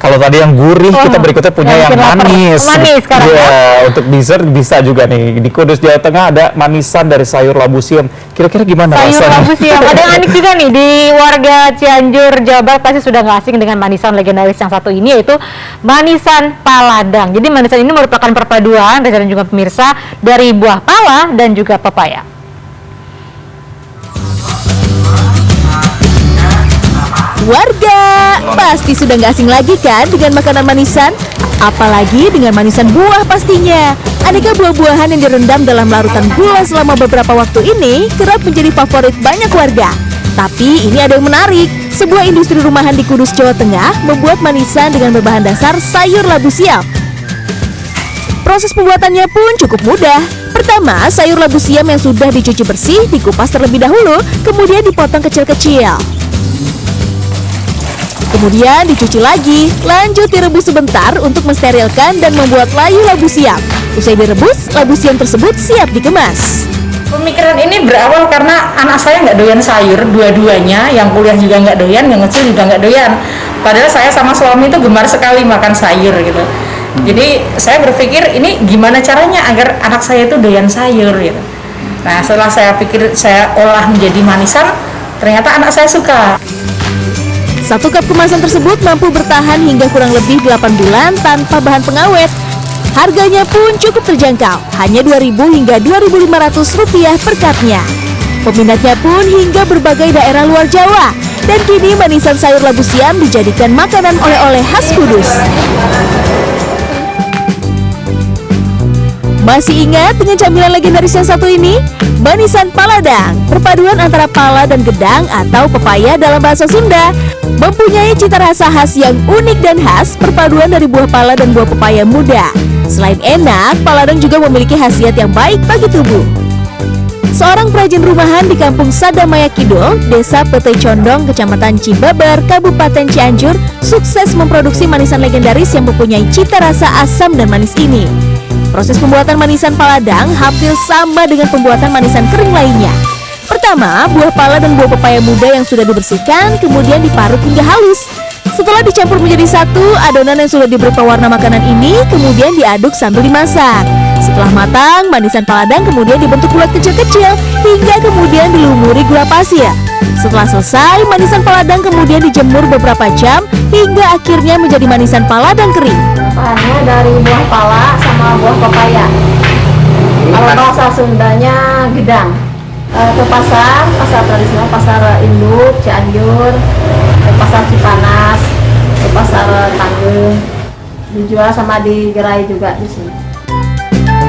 Kalau tadi yang gurih, kita berikutnya punya yang manis. Manis sekarang ya. Untuk dessert bisa juga nih. Di Kudus, Jawa Tengah ada manisan dari sayur labu siam. Kira-kira gimana sayur rasanya? labu siam. Ada yang unik juga nih di warga Cianjur, Jawa Barat pasti sudah nggak asing dengan manisan legendaris yang satu ini, yaitu manisan paladang. Jadi manisan ini merupakan perpaduan dan juga pemirsa dari buah pala dan juga pepaya. Warga, pasti sudah nggak asing lagi kan dengan makanan manisan? Apalagi dengan manisan buah pastinya. Aneka buah-buahan yang direndam dalam larutan gula selama beberapa waktu ini kerap menjadi favorit banyak warga. Tapi ini ada yang menarik. Sebuah industri rumahan di Kudus, Jawa Tengah membuat manisan dengan berbahan dasar sayur labu siam. Proses pembuatannya pun cukup mudah. Pertama, sayur labu siam yang sudah dicuci bersih dikupas terlebih dahulu, kemudian dipotong kecil-kecil. Kemudian dicuci lagi, lanjut direbus sebentar untuk mensterilkan dan membuat layu labu siam. Usai direbus, labu siam tersebut siap dikemas. Pemikiran ini berawal karena anak saya nggak doyan sayur, dua-duanya, yang kuliah juga nggak doyan, yang kecil juga nggak doyan. Padahal saya sama suami itu gemar sekali makan sayur gitu. Jadi saya berpikir ini gimana caranya agar anak saya itu doyan sayur gitu. Nah setelah saya pikir saya olah menjadi manisan, ternyata anak saya suka. 1 cup kemasan tersebut mampu bertahan hingga kurang lebih 8 bulan tanpa bahan pengawet. Harganya pun cukup terjangkau, hanya Rp2.000 hingga Rp2.500 per cupnya. Peminatnya pun hingga berbagai daerah luar Jawa. Dan kini manisan sayur labu siam dijadikan makanan oleh-oleh khas Kudus. Masih ingat dengan camilan legendaris yang satu ini? Manisan paladang, perpaduan antara pala dan gedang atau pepaya dalam bahasa Sunda. Mempunyai cita rasa khas yang unik dan khas, perpaduan dari buah pala dan buah pepaya muda. Selain enak, paladang juga memiliki khasiat yang baik bagi tubuh. Seorang perajin rumahan di Kampung Sadamaya Kidul, Desa Pete Condong, Kecamatan Cibabar, Kabupaten Cianjur, sukses memproduksi manisan legendaris yang mempunyai cita rasa asam dan manis ini. Proses pembuatan manisan paladang hampir sama dengan pembuatan manisan kering lainnya. Pertama, buah pala dan buah pepaya muda yang sudah dibersihkan kemudian diparut hingga halus. Setelah dicampur menjadi satu, adonan yang sudah diberi pewarna makanan ini kemudian diaduk sambil dimasak. Setelah matang, manisan paladang kemudian dibentuk bulat kecil-kecil hingga kemudian dilumuri gula pasir. Setelah selesai, manisan paladang kemudian dijemur beberapa jam hingga akhirnya menjadi manisan paladang kering. Bahannya dari buah pala sama buah pepaya. Kalau bahasa Sundanya gedang. Ke pasar tradisional, pasar induk Cianjur, ke pasar Cipanas, ke pasar Tanggeng, dijual sama di gerai juga di sini.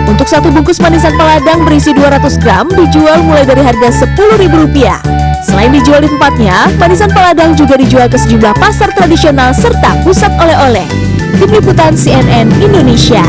Untuk satu bungkus manisan paladang berisi 200 gram dijual mulai dari harga Rp10.000. Selain dijual di tempatnya, manisan paladang juga dijual ke sejumlah pasar tradisional serta pusat oleh-oleh. Tim Liputan CNN Indonesia.